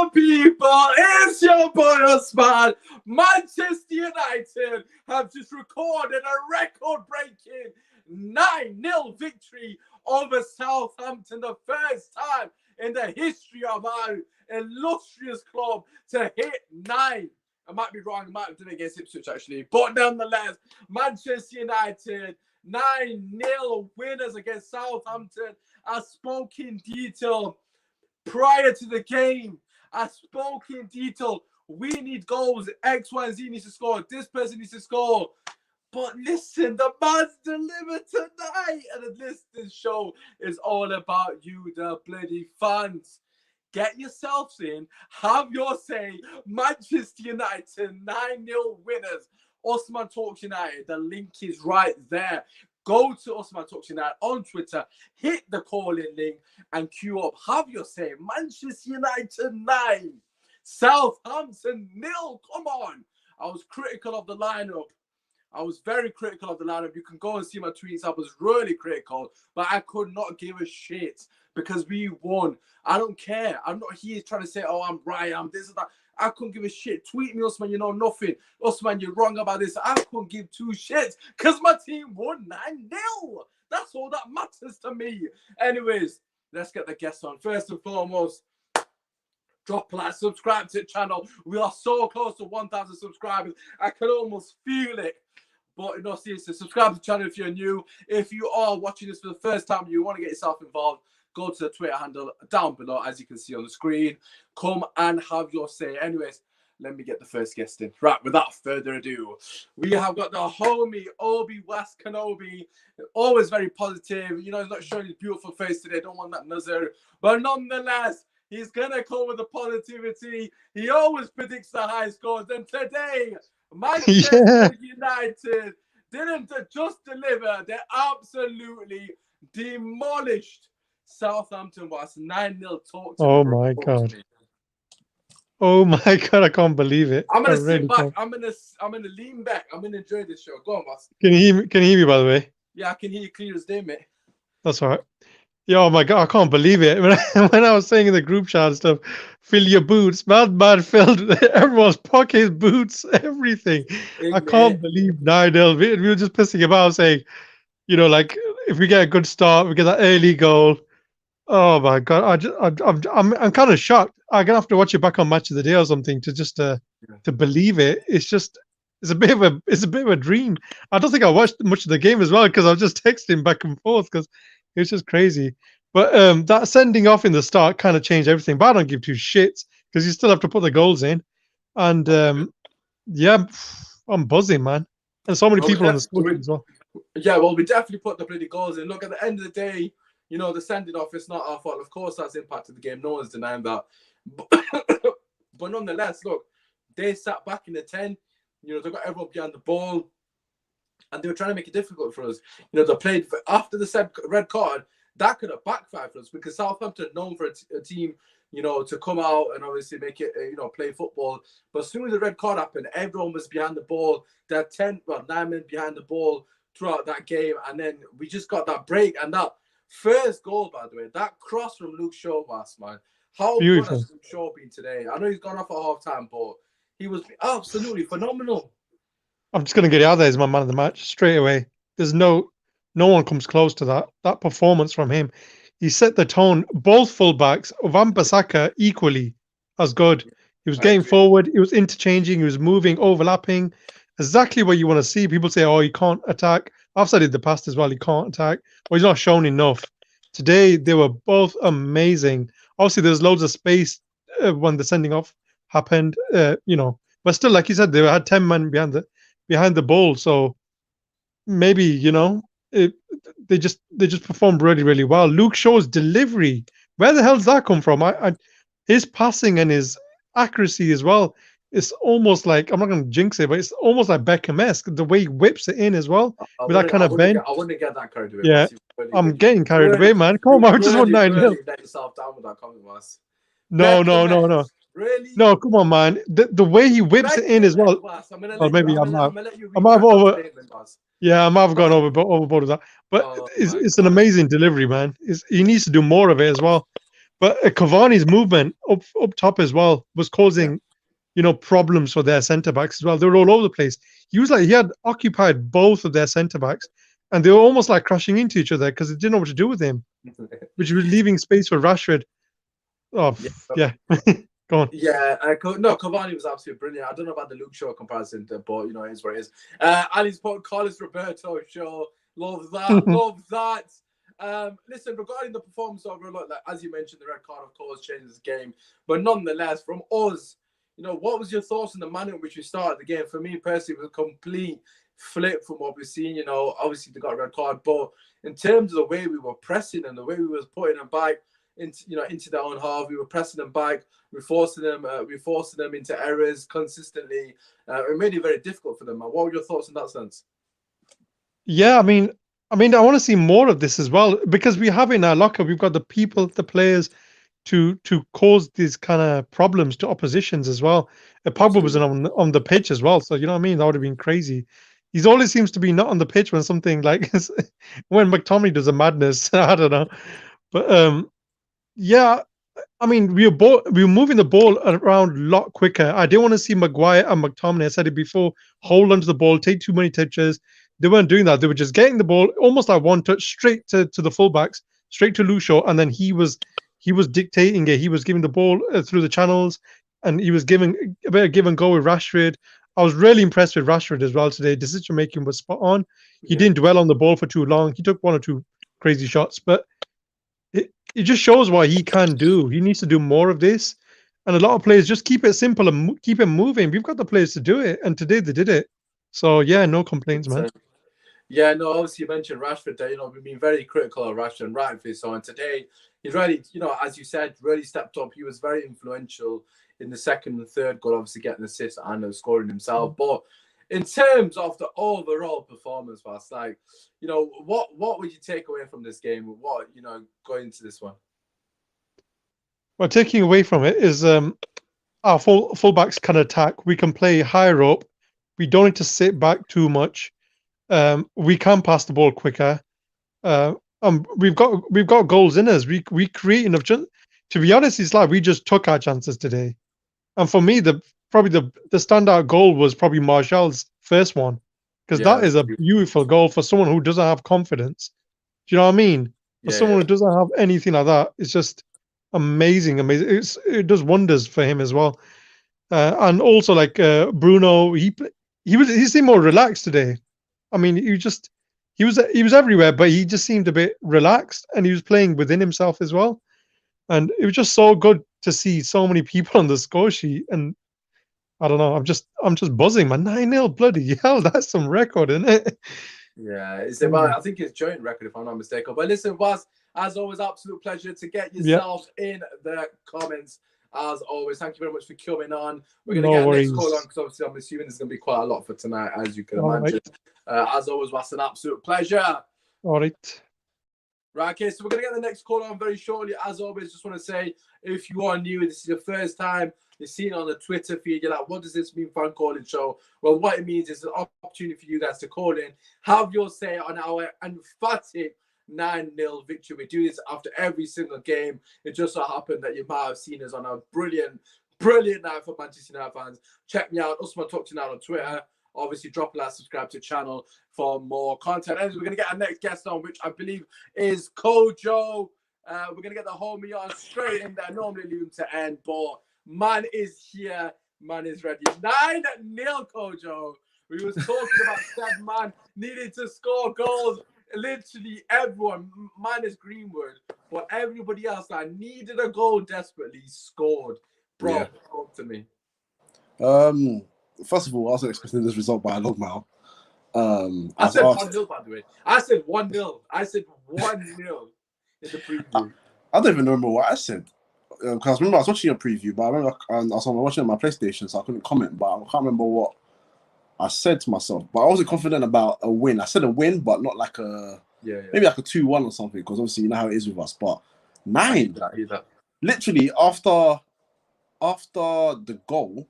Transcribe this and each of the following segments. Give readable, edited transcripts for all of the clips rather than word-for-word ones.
on, people? It's your boy Usmaan. Manchester United have just recorded a record-breaking 9-0 victory over Southampton, the first time in the history of our illustrious club to hit 9. I might be wrong, I might have done it against Ipswich actually, but nonetheless, Manchester United 9-0 winners against Southampton. I spoke in detail prior to the game. I spoke in detail. We need goals. X, Y, and Z needs to score. This person needs to score. But listen, the man's delivered tonight. And this show is all about you, the bloody fans. Get yourselves in. Have your say. Manchester United 9-0 winners. Usmaan Talks United. The link is right there. Go to Usmaan Talks United on Twitter. Hit the call-in link and queue up. Have your say. Manchester United 9. Southampton 0. Come on. I was critical of the lineup. I was very critical of the lineup. You can go and see my tweets. I was really critical, but I could not give a shit because we won. I don't care. I'm not here trying to say, oh, I'm right, I'm this and that. I couldn't give a shit. Tweet me, Usmaan, you know nothing. Usmaan, you're wrong about this. I couldn't give two shits because my team won 9-0. That's all that matters to me. Anyways, let's get the guests on. First and foremost, drop a like, subscribe to the channel. We are so close to 1,000 subscribers. I can almost feel it. But you know, seriously, subscribe to the channel if you're new. If you are watching this for the first time, you want to get yourself involved, go to the Twitter handle down below, as you can see on the screen. Come and have your say. Anyways, let me get the first guest in. Right, without further ado, we have got the homie, Obi West Kenobi. Always very positive. You know, he's not showing his beautiful face today. Don't want that nazar. But nonetheless, he's going to come with the positivity. He always predicts the high scores. And today, Manchester United didn't just deliver. They absolutely demolished Southampton. Was 9-0 talk. Oh my God. Oh my God, I can't believe it. I'm gonna sit back. I'm gonna lean back. I'm gonna enjoy this show. Go on, boss. Can you hear me by the way? Yeah, I can hear you clear as day, mate. That's all right. Yeah, oh my God, I can't believe it. When I was saying in the group chat and stuff, fill your boots, man filled everyone's pockets, boots, everything. I can't believe 9-0. We were just pissing about saying, you know, like if we get a good start, we get that early goal. Oh my God, I'm kind of shocked. I'm gonna have to watch it back on Match of the Day or something to believe it. It's a bit of a dream. I don't think I watched much of the game as well because I was just texting back and forth because it was just crazy. But that sending off in the start kind of changed everything. But I don't give two shits because you still have to put the goals in. And yeah, I'm buzzing, man. And so many people on the squad as well. Yeah, well, we definitely put the bloody goals in. Look, at the end of the day, you know, the sending off, it's not our fault. Of course, that's impacted the game. No one's denying that. But nonetheless, look, they sat back in the 10. You know, they got everyone behind the ball. And they were trying to make it difficult for us. You know, they played after the red card. That could have backfired for us because Southampton are known for a team, you know, to come out and obviously make it, you know, play football. But as soon as the red card happened, everyone was behind the ball. There are 9 men behind the ball throughout that game. And then we just got that break. And that first goal, by the way, that cross from Luke Shaw, man. How good has Luke Shaw been today? I know he's gone off at half-time, but he was absolutely phenomenal. I'm just going to get it out there as my man of the match straight away. There's no one comes close to that performance from him. He set the tone. Both fullbacks, Wan-Bissaka equally as good. He was getting forward. He was interchanging. He was moving, overlapping. Exactly what you want to see. People say, oh, he can't attack. I've said it in the past as well. He can't attack. Well, he's not shown enough. Today, they were both amazing. Obviously, there's loads of space when the sending off happened, you know. But still, like you said, they had 10 men behind the ball. So maybe, you know, they just performed really, really well. Luke Shaw's delivery, where the hell does that come from? His passing and his accuracy as well. It's almost like, I'm not going to jinx it, but it's almost like Beckham-esque, the way he whips it in as well, with that kind of bend. I wouldn't get that carried away. Yeah, I'm getting carried away, man. Come on, I just want 9-0. Let yourself down with that comment, Mas. No. Really? No, come on, man. The way he whips it in as well. Well, maybe I might have over. Yeah, I might have gone overboard with that. But it's an amazing delivery, man. He needs to do more of it as well. But Cavani's movement up top as well was causing, problems for their centre backs as well. They were all over the place. He had occupied both of their centre backs, and they were almost like crashing into each other because they didn't know what to do with him, which was leaving space for Rashford. Oh, yeah. Go on. Yeah, no, Cavani was absolutely brilliant. I don't know about the Luke Shaw comparison, but it is what it is. Ali's put Carlos Roberto show. Love that. Love that. Listen, regarding the performance overall, like, as you mentioned, the red card, of course, changes the game. But nonetheless, from us, what was your thoughts on the manner in which we started the game? For me personally, it was a complete flip from what we've seen. Obviously they got a red card, but in terms of the way we were pressing and the way we was putting them back into their own half, we were pressing them back, we're forcing them into errors consistently. It made it very difficult for them. What were your thoughts in that sense? Yeah, I mean, I want to see more of this as well, because we have in our locker, we've got the people, the players to cause these kind of problems to oppositions as well. Pogba was on the pitch as well, so you know what I mean. That would have been crazy. He always seems to be not on the pitch when something like when McTominay does a madness. I don't know, but yeah. I mean, we were moving the ball around a lot quicker. I didn't want to see Maguire and McTominay. I said it before. Hold onto the ball, take too many touches. They weren't doing that. They were just getting the ball almost like one touch straight to the fullbacks, straight to Luke Shaw, and then he was dictating it. He was giving the ball through the channels, and he was giving a bit of give and go with Rashford. I was really impressed with Rashford as well today. Decision making was spot on. He didn't dwell on the ball for too long. He took one or two crazy shots, but it just shows what he can do. He needs to do more of this. And a lot of players just keep it simple and keep it moving. We've got the players to do it. And today they did it. So, yeah, no complaints, man. Yeah, no, obviously you mentioned Rashford there. We've been very critical of Rashford, and rightfully so. And today, he's really, as you said, really stepped up. He was very influential in the second and third goal, obviously getting assists and scoring himself. But in terms of the overall performance, Vas, what would you take away from this game? What, going into this one? Well, taking away from it is our fullbacks can attack. We can play higher up. We don't need to sit back too much. We can pass the ball quicker. We've got goals in us. We create enough. To be honest, it's like we just took our chances today. And for me, probably the standout goal was probably Martial's first one, because that is a beautiful goal for someone who doesn't have confidence. Do you know what I mean? For someone who doesn't have anything like that, it's just amazing. It does wonders for him as well. And also like Bruno, he seemed more relaxed today. I mean, he was everywhere, but he just seemed a bit relaxed, and he was playing within himself as well. And it was just so good to see so many people on the score sheet. And I don't know, I'm just buzzing, man. 9-0, bloody hell, that's some record, isn't it? Yeah, I think it's joint record if I'm not mistaken. But listen, Vas, as always, absolute pleasure to get yourself in the comments. As always, thank you very much for coming on. We're going to get next call on, because obviously I'm assuming there's going to be quite a lot for tonight, as you can imagine. As always, Vas, an absolute pleasure. All right. Right, okay, so we're going to get the next call on very shortly. As always, just want to say, if you are new, this is your first time you've seen it on the Twitter feed, you're like, what does this mean, fan calling show? Well, what it means is an opportunity for you guys to call in, have your say on our emphatic 9-0 victory. We do this after every single game. It just so happened that you might have seen us on a brilliant night for Manchester United fans. Check me out, Usmaan Talk to Now on Twitter. Obviously, drop a like, subscribe to the channel for more content. And we're going to get our next guest on, which I believe is Kojo. We're going to get the homie on straight in there. Normally leave him to end, but man is here. Man is ready. 9-0, Kojo. We was talking about that man needing to score goals. Literally everyone, minus Greenwood, but everybody else that needed a goal desperately scored. Bro, talk to me. First of all, I wasn't expecting this result by a long mile. I said 1-0, by the way. I said 1-0. I said 1-0 in the preview. I don't even remember what I said. Because I remember I was watching a preview, but I remember I was watching it on my PlayStation, so I couldn't comment. But I can't remember what I said to myself. But I wasn't confident about a win. I said a win, but not like maybe like a 2-1 or something, because obviously you know how it is with us. But 9, literally after the goal,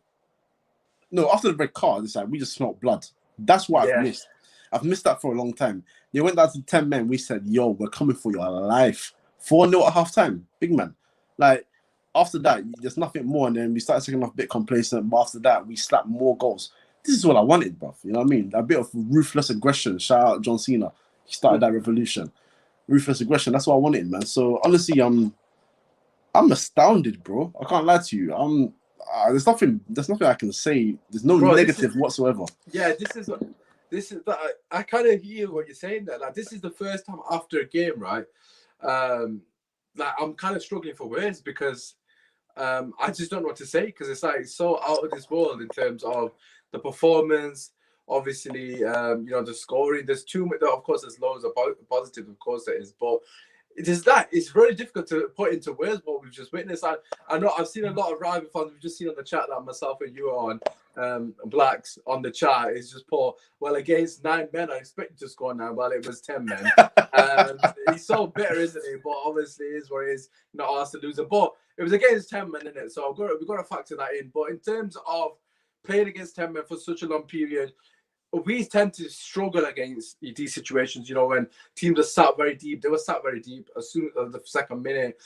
no, after the red card, it's like we just smelled blood. That's what I've missed. I've missed that for a long time. They went down to 10 men. We said, yo, we're coming for your life. 4-0 at half time. Big man. Like after that, there's nothing more, and then we started second half a bit complacent. But after that, we slapped more goals. This is what I wanted, bruv. You know what I mean? A bit of ruthless aggression. Shout out John Cena. He started that revolution. Ruthless aggression. That's what I wanted, man. So honestly, I'm astounded, bro. I can't lie to you. There's nothing I can say. There's no negative whatsoever. Yeah, this is that I kind of hear what you're saying there. Like, this is the first time after a game, right? Like, I'm kind of struggling for words because I just don't know what to say, because it's like so out of this world in terms of the performance. Obviously, the scoring. There's too much. Of course, there's loads of positives. Of course, there is, but it's very difficult to put into words what we've just witnessed. I know I've seen a lot of rival fans. We've just seen on the chat that myself and you are on, Blacks on the chat. It's just poor. Well, against 9 men, I expected to score 9. Well, it was 10 men. He's so bitter, isn't he? But obviously, it is what it is. Not asked to lose it, but it was against 10 men, isn't it? So we've got to factor that in. But in terms of playing against 10 men for such a long period, we tend to struggle against these situations, when teams are sat very deep. They were sat very deep as soon as the second minute.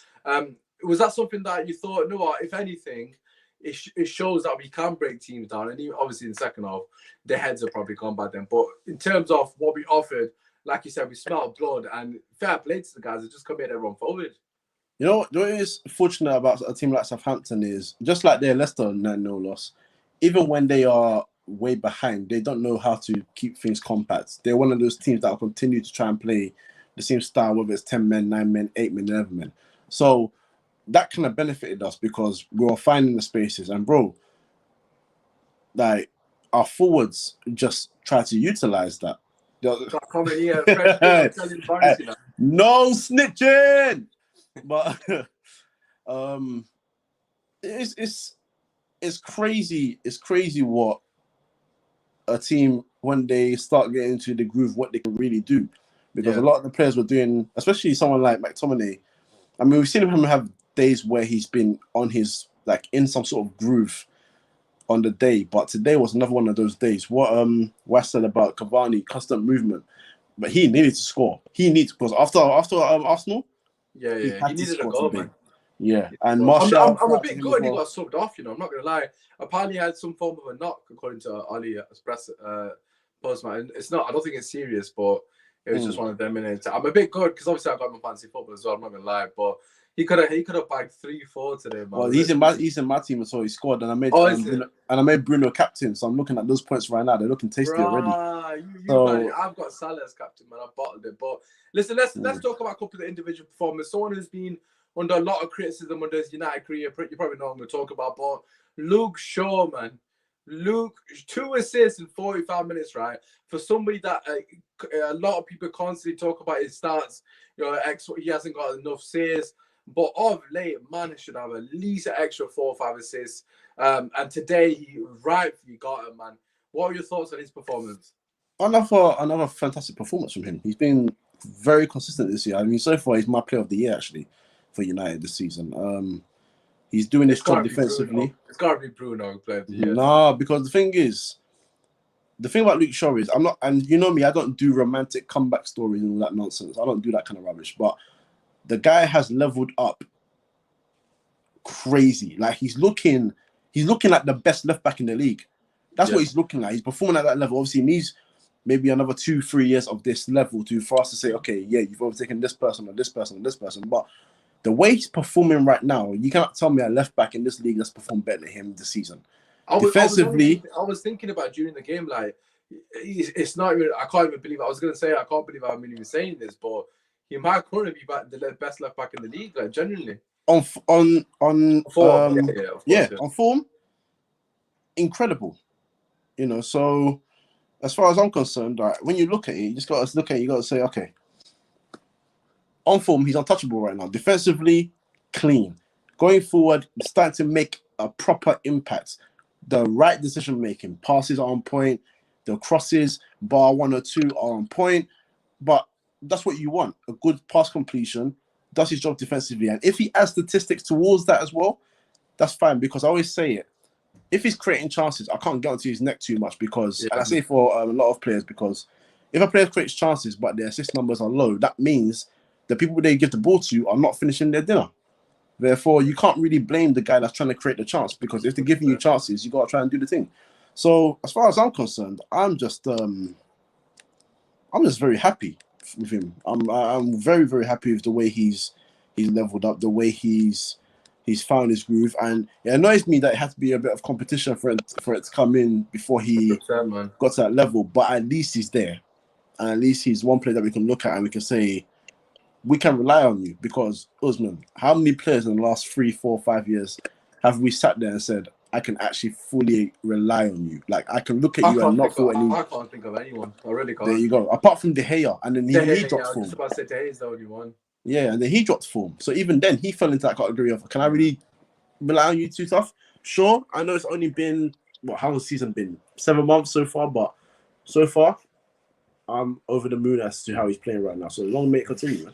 Was that something that you thought, no, if anything, it shows that we can break teams down? And even, obviously in the second half, their heads are probably gone by then. But in terms of what we offered, like you said, we smelled blood, and fair play to the guys that just committed everyone forward. What is fortunate about a team like Southampton is, just like their Leicester 9-0 loss, even when they are way behind, they don't know how to keep things compact. They're one of those teams that will continue to try and play the same style, whether it's 10 men, 9 men, 8 men, 11 men. So that kind of benefited us because we were finding the spaces. And bro, like, our forwards just try to utilize that. No snitching, but it's crazy. It's crazy what a team, when they start getting into the groove, what they can really do. Because a lot of the players were doing, especially someone like McTominay. I mean, we've seen him have days where he's been on his, like, in some sort of groove on the day, but today was another one of those days. What I said about Cavani, constant movement, but he needed to score. Because after Arsenal, he needed a goal, man. Yeah, and Martial. I'm a bit good. He got subbed off. I'm not gonna lie. Apparently, he had some form of a knock, according to Ali Express postman. It's not. I don't think it's serious, but it was just one of them minutes. I'm a bit good because obviously I got my fancy football as well. I'm not gonna lie, but he could have bagged 3-4 today, man. Well, he's in my team, so he scored, and I made Bruno captain. So I'm looking at those points right now. They're looking tasty already. Man, I've got Salah as captain, man. I bottled it. But listen, let's talk about a couple of the individual performers. Someone who's been under a lot of criticism under his United career, you probably know what I'm going to talk about, but Luke Shaw, man. Luke, 2 assists in 45 minutes, right? For somebody that a lot of people constantly talk about his stats, he hasn't got enough saves, but of late, man, he should have at least an extra 4 or 5 assists. And today, he rightfully got him, man. What are your thoughts on his performance? Another fantastic performance from him. He's been very consistent this year. I mean, so far, he's my player of the year, actually, for United this season. He's doing his job defensively. It's got to be Bruno player of the year. No, because the thing about Luke Shaw is, I'm not, and you know me, I don't do romantic comeback stories and all that nonsense. I don't do that kind of rubbish. But the guy has leveled up crazy. Like, he's looking like the best left back in the league. That's what he's looking like. He's performing at that level. Obviously, he needs maybe another 2-3 years of this level for us to say, okay, yeah, you've overtaken this person or this person or this person. But the way he's performing right now, you cannot tell me a left back in this league that's performed better than him this season. Defensively, I was thinking about during the game, like, it's not even. I can't even believe. I was going to say I can't believe I'm even saying this, but he might currently be the best left back in the league, like, genuinely. On form, on form, incredible. So as far as I'm concerned, right, when you look at it, you just got to look at it. You got to say, okay, on form, he's untouchable right now. Defensively, clean. Going forward, starting to make a proper impact. The right decision making, passes are on point. The crosses, bar 1 or 2, are on point. But that's what you want. A good pass completion, does his job defensively. And if he adds statistics towards that as well, that's fine. Because I always say it. If he's creating chances, I can't get onto his neck too much because, and I say for a lot of players, because if a player creates chances but their assist numbers are low, that means the people they give the ball to are not finishing their dinner. Therefore, you can't really blame the guy that's trying to create the chance, because if they're giving you chances, you got to try and do the thing. So, as far as I'm concerned, I'm just very happy with him. I'm very, very happy with the way he's leveled up, the way he's found his groove, and it annoys me that it had to be a bit of competition for it to come in before he got to that level. But at least he's there, and at least he's one player that we can look at and we can say we can rely on you. Because Usmaan, how many players in the last 3, 4, 5 years have we sat there and said, I can actually fully rely on you? Like, I can look at you and not feel any. I can't think of anyone. I really can't. There you go. Apart from De Gea, and then he dropped form. I was just about to say De Gea is the only one. Yeah, and then he dropped form. So even then, he fell into that category of, can I really rely on you too tough? Sure, I know it's only been, how long the season been? 7 months so far, but so far, I'm over the moon as to how he's playing right now. So long may it continue, man.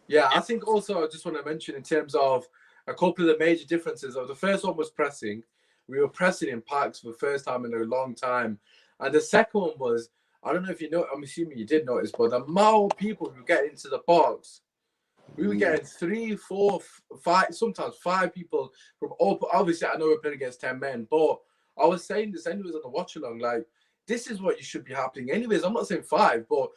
Yeah, I think also I just want to mention in terms of a couple of the major differences. The first one was pressing. We were pressing in packs for the first time in a long time. And the second one was, I don't know if you know, I'm assuming you did notice, but the amount of people who get into the box, we were getting 3, 4, 5, sometimes 5 people from all. Obviously, I know we're playing against 10 men, but I was saying this anyways on the watch along, like, this is what you should be happening. Anyways, I'm not saying 5, but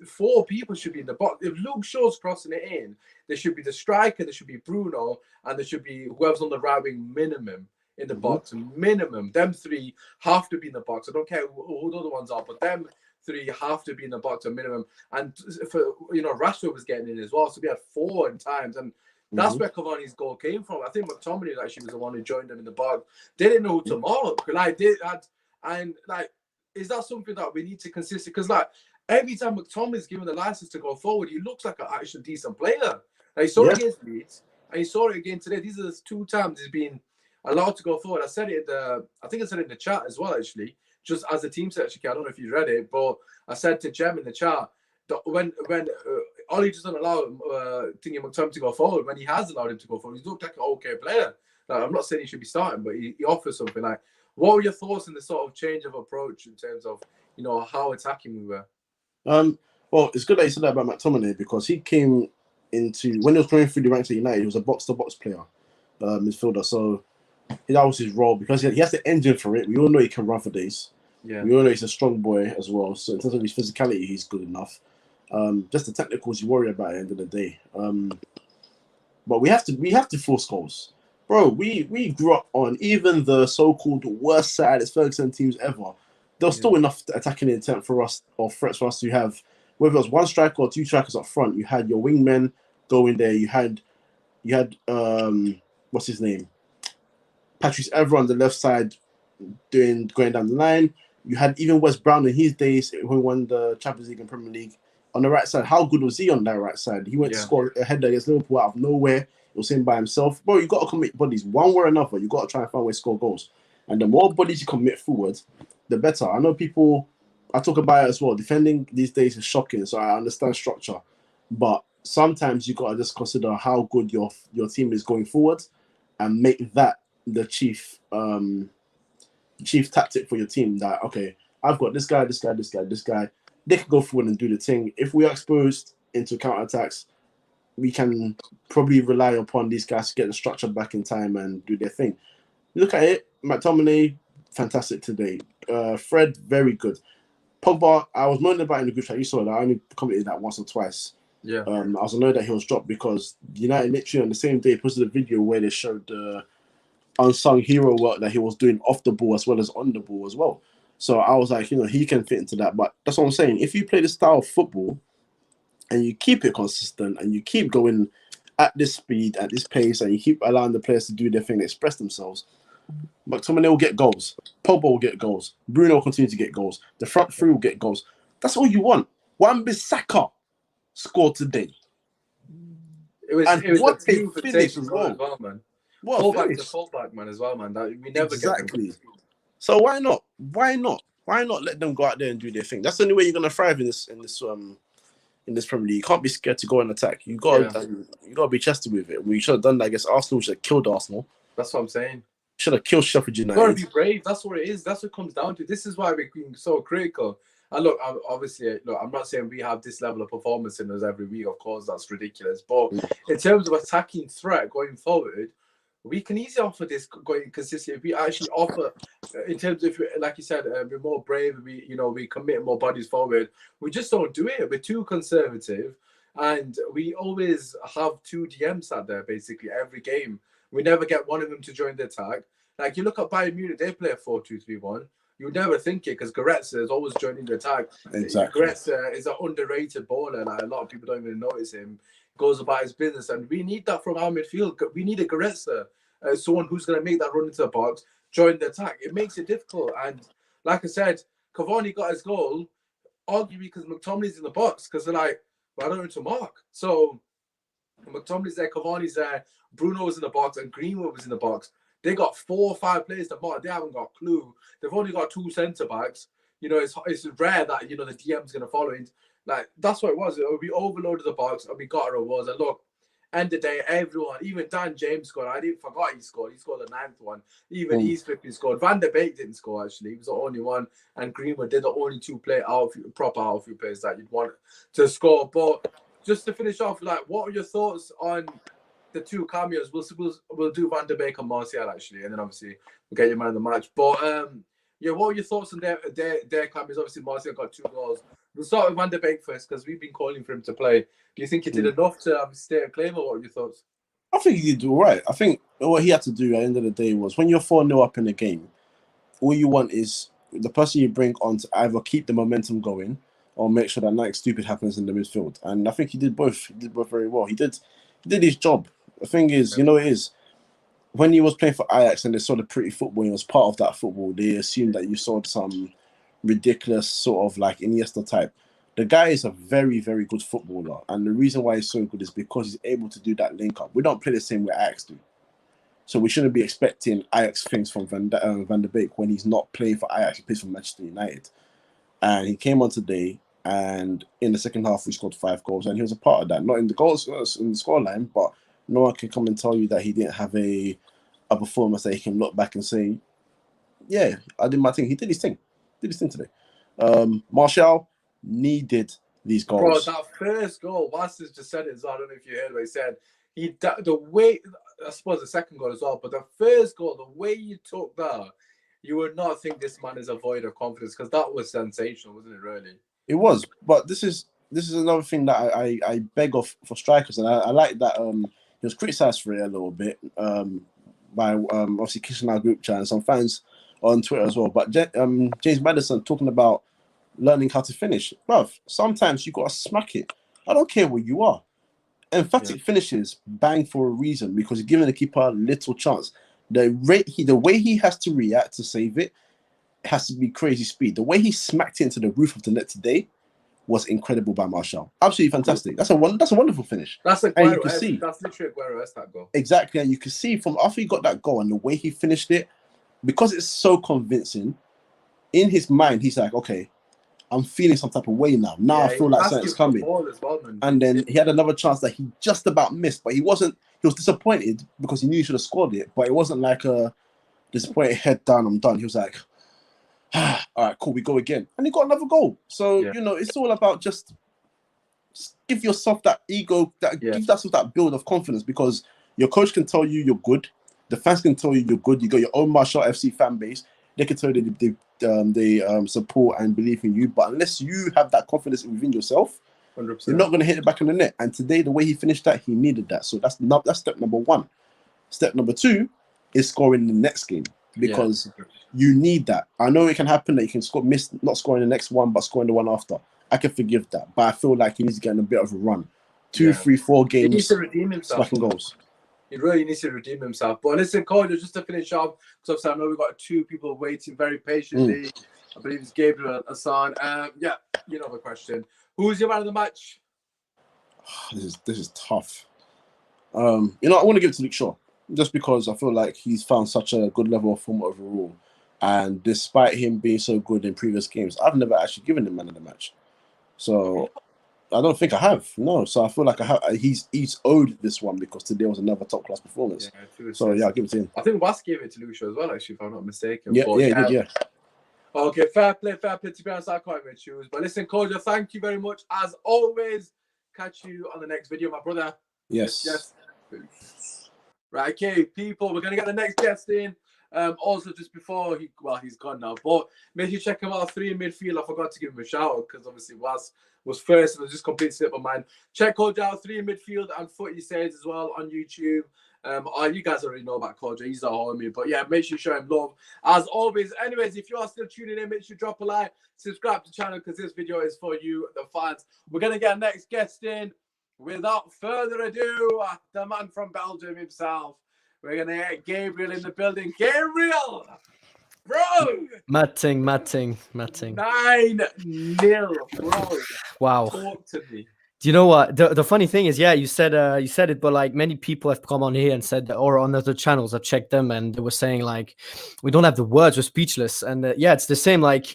4 people should be in the box. If Luke Shaw's crossing it in, there should be the striker, there should be Bruno, and there should be whoever's on the right wing minimum in the box. Minimum. Them 3 have to be in the box. I don't care who the other ones are, but them 3 have to be in the box at minimum. And for Rashford was getting in as well, so we had 4 in times, and that's where Cavani's goal came from. I think McTominay actually was the one who joined them in the box. They didn't know who to mark. Is that something that we need to consider? Because every time McTominay's given the license to go forward, he looks like an actual decent player. Like, he saw it against Leeds, and he saw it again today. These are the 2 times he's been allowed to go forward. I said it I think I said it in the chat as well, actually, just as a team search. I don't know if you read it, but I said to Jem in the chat that when Ollie doesn't allow McTominay to go forward, when he has allowed him to go forward, he's looked like an okay player. Like, I'm not saying he should be starting, but he offers something. Like, what were your thoughts on the sort of change of approach in terms of, how attacking we were? Well, it's good that you said that about McTominay, because he came into, when he was going through the ranks at United, he was a box-to-box player, midfielder. So that was his role, because he has the engine for it. We all know he can run for days. Yeah. We all know he's a strong boy as well. So in terms of his physicality, he's good enough. Just the technicals you worry about at the end of the day. But we have to force goals. Bro, we grew up on even the so-called worst side as Ferguson teams ever. There was still enough attacking intent for us, or threats for us to have, whether it was 1 striker or 2 strikers up front. You had your wingmen going there. You had what's his name? Patrice Evra on the left side going down the line. You had even Wes Brown in his days when he won the Champions League and Premier League. On the right side, how good was he on that right side? He went to score a header against Liverpool out of nowhere. It was him by himself. Bro, you got to commit bodies one way or another. You got to try and find a way to score goals. And the more bodies you commit forward, the better. I know I talk about it as well. Defending these days is shocking, so I understand structure. But sometimes you got to just consider how good your team is going forward and make that the chief tactic for your team. That, okay, I've got this guy. They can go forward and do the thing. If we are exposed into counterattacks, we can probably rely upon these guys to get the structure back in time and do their thing. Look at it. McTominay, fantastic today. Fred, very good. Pogba, I was moaning about in the group chat. You saw that. I only commented that once or twice. Yeah. I was annoyed that he was dropped, because United literally on the same day posted a video where they showed the unsung hero work that he was doing off the ball as well as on the ball as well. So I was like, he can fit into that. But that's what I'm saying. If you play the style of football and you keep it consistent and you keep going at this speed, at this pace, and you keep allowing the players to do their thing, express themselves, McTominay will get goals. Pogba will get goals. Bruno will continue to get goals. The front 3 will get goals. That's all you want. Wan-Bissaka scored today. It was what a a finish as well, man. What fullback to fullback, man, as well, man. We never exactly. So why not? Why not let them go out there and do their thing? That's the only way you're gonna thrive in this Premier League. You can't be scared to go and attack. You got to be chesty with it. We should have done that against Arsenal. We should have killed Arsenal. That's what I'm saying. Should have killed Sheffield United. You got to be brave. That's what it is. That's what it comes down to. This is why we're being so critical. And look, obviously, look, I'm not saying we have this level of performance in us every week. Of course, that's ridiculous. But in terms of attacking threat going forward, we can easily offer this going consistently. If we actually offer, in terms of, like you said, we're more brave. We commit more bodies forward. We just don't do it. We're too conservative, and we always have two DMs out there basically every game. We never get one of them to join the attack. Like you look at Bayern Munich, they play a 4-2-3-1. You would never think it because Goretzka is always joining the attack. Exactly. Goretzka is an underrated baller. Like a lot of people don't even notice him. Goes about his business, and we need that from our midfield. We need a Goretzka, someone who's going to make that run into the box, join the attack. It makes it difficult. And like I said, Cavani got his goal, arguably because McTominay's in the box. Because they're like, well, I don't know to mark. So McTominay's there, Cavani's there, Bruno was in the box, and Greenwood was in the box. They got 4 or 5 players to mark. They haven't got a clue. They've only got 2 centre backs. It's rare that the DM's going to follow it. Like that's what it was. We overloaded the box and we got our rewards. And look, end of the day, everyone, even Dan James scored. I didn't forget he scored. He scored the 9th one. Even he's flipping scored. Van der Beek didn't score actually. He was the only one. And Greenwood did the only 2 proper outfield players that you'd want to score. But just to finish off, like, what are your thoughts on the 2 cameos? We'll do Van der Beek and Martial actually, and then obviously we'll get your man of the match. But what are your thoughts on their cameos? Obviously Martial got 2 goals. We'll start with Van der Beek first because we've been calling for him to play. Do you think he did enough to have a state of claim, or what are your thoughts? I think he did all right. I think what he had to do at the end of the day was when you're 4-0 up in the game, all you want is the person you bring on to either keep the momentum going or make sure that nothing stupid happens in the midfield. And I think he did both. He did both very well. He did his job. The thing is, when he was playing for Ajax and they saw the pretty football, he was part of that football, they assumed that you saw some ridiculous sort of like Iniesta type. The guy is a very, very good footballer. And the reason why he's so good is because he's able to do that link up. We don't play the same way Ajax do. So we shouldn't be expecting Ajax things from Van der Beek when he's not playing for Ajax. He plays for Manchester United. And he came on today, and in the second half, we scored 5 goals. And he was a part of that. Not in the goals, in the scoreline, but no one can come and tell you that he didn't have a performance that he can look back and say, yeah, I did my thing. He did his thing. Today. Martial needed these goals. Bro, that first goal, Wasis just said it, so I don't know if you heard what he said. The way, I suppose the second goal as well, but the first goal, the way you took that, you would not think this man is a void of confidence, because that was sensational, wasn't it, really? It was, but this is another thing that I beg of for strikers, and I like that he was criticised for it a little bit by obviously kissing our group chat and some fans on Twitter as well. But James Maddison talking about learning how to finish. Bruv, sometimes you got to smack it. I don't care where you are. Emphatic finishes bang for a reason, because you're giving the keeper a little chance. The way he has to react to save it has to be crazy speed. The way he smacked it into the roof of the net today was incredible by Martial. Absolutely fantastic. That's a wonderful finish. That's like and you can see that's literally Aguero that goal. Exactly, and you can see from after he got that goal and the way he finished it, because it's so convincing. In his mind, he's like, okay, I'm feeling some type of way now. I feel like something's coming. And then he had another chance that he just about missed, but he was disappointed because he knew he should have scored it. But it wasn't like a disappointed head down, I'm done. He was like, all right, cool, we go again. And he got another goal. So, it's all about just give yourself that ego, give yourself that build of confidence, because your coach can tell you you're good. The fans can tell you you're good. You got your own Martial FC fan base. They can tell you they support and believe in you. But unless you have that confidence within yourself, 100%. You're not going to hit it back in the net. And today, the way he finished that, he needed that. So that's step number 1. Step number 2 is scoring the next game, because you need that. I know it can happen that you can miss not scoring the next one, but scoring the one after. I can forgive that. But I feel like he needs to get in a bit of a run. 2, 3, 4 games. He needs to redeem himself. Smacking goals. He really needs to redeem himself. But listen, Cole, just to finish off, because I know we've got 2 people waiting very patiently. I believe it's Gabriel and Usmaan. You know the question. Who's your man of the match? This is tough. I want to give it to Luke Shaw, just because I feel like he's found such a good level of form overall. And despite him being so good in previous games, I've never actually given him man of the match. So I don't think I have. No. So I feel like he's owed this one, because today was another top class performance. I'll give it to him. I think Was gave it to Luke Shaw as well, actually, if I'm not mistaken. Yeah, he did. Okay, fair play, fair play. To be honest, I can't even choose. But listen, Kojo, thank you very much. As always, catch you on the next video, my brother. Yes. Yes. Right, okay, people, we're going to get the next guest in. Also, just before he's gone now, but make sure you check him out. 3 in midfield. I forgot to give him a shout out because obviously was first and I just completely slipped my mind. Check Kojo out, 3 in midfield and Footy Says as well on YouTube. You guys already know about Kojo. He's a homie, but yeah, make sure you show him love as always. Anyways, if you are still tuning in, make sure you drop a like, subscribe to the channel because this video is for you, the fans. We're gonna get our next guest in. Without further ado, the man from Belgium himself. We're going to get Gabriel in the building. Gabriel! Bro! Matting. 9-0, bro. Wow. Talk to me. Do you know what? The funny thing is, yeah, you said it, but like many people have come on here and said that, or on other channels, I've checked them and they were saying like, we don't have the words, we're speechless. And yeah, it's the same. Like,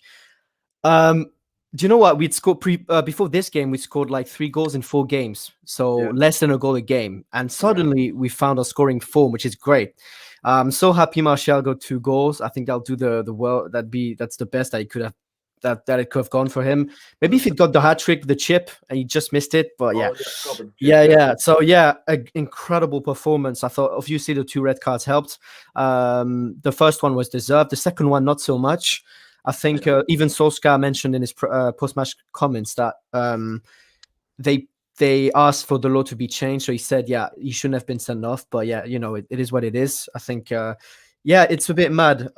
do you know what? We'd scored before this game, we scored like 3 goals in 4 games. So less than a goal a game. And suddenly we found us scoring 4, which is great. I'm so happy Martial got 2 goals. I think that'll do the world. That's the best that he could have, that it could have gone for him. Maybe if he'd got the hat trick, the chip, and he just missed it. But yeah. Yeah. So yeah, an incredible performance. I thought obviously the 2 red cards helped. The first one was deserved. The second one, not so much. I think even Solskjaer mentioned in his post-match comments that they asked for the law to be changed. So he said, yeah, he shouldn't have been sent off. But yeah, you know, it is what it is. I think, yeah, it's a bit mad.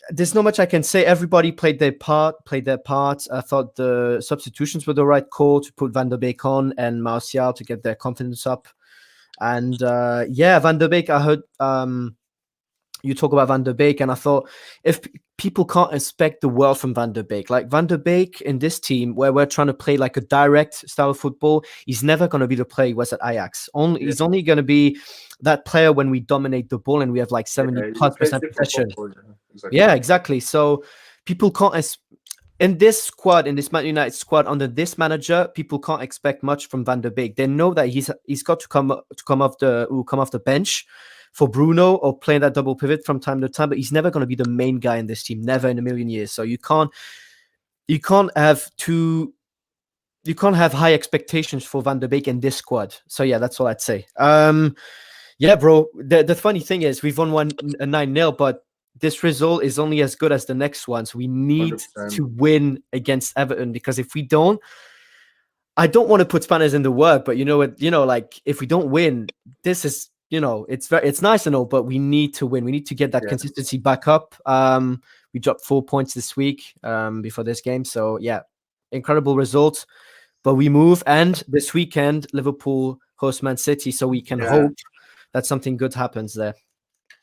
There's not much I can say. Everybody played their part. I thought the substitutions were the right call to put Van der Beek on and Martial to get their confidence up. And yeah, Van der Beek, I heard... you talk about Van der Beek, and I thought if people can't expect the world from Van der Beek, like Van der Beek in this team where we're trying to play like a direct style of football, he's never going to be the player he was at Ajax. He's only going to be that player when we dominate the ball and we have like 70+% possession. Yeah, exactly. So people can't in this squad, in this Man United squad under this manager, people can't expect much from Van der Beek. They know that he's got to come off the bench for Bruno or playing that double pivot from time to time, but he's never going to be the main guy in this team, never in a million years. So you can't have high expectations for Van der Beek in this squad. So yeah, that's all I'd say. Yeah, bro. The funny thing is we've won 9-0, but this result is only as good as the next one. So we need 100%. To win against Everton, because if we don't, I don't want to put spanners in the work, but you know what? You know, like if we don't win, this is. You know, it's nice and all, but we need to win. We need to get that consistency back up. We dropped 4 points this week before this game. So, yeah, incredible result. But we move. And this weekend, Liverpool host Man City. So we can hope that something good happens there.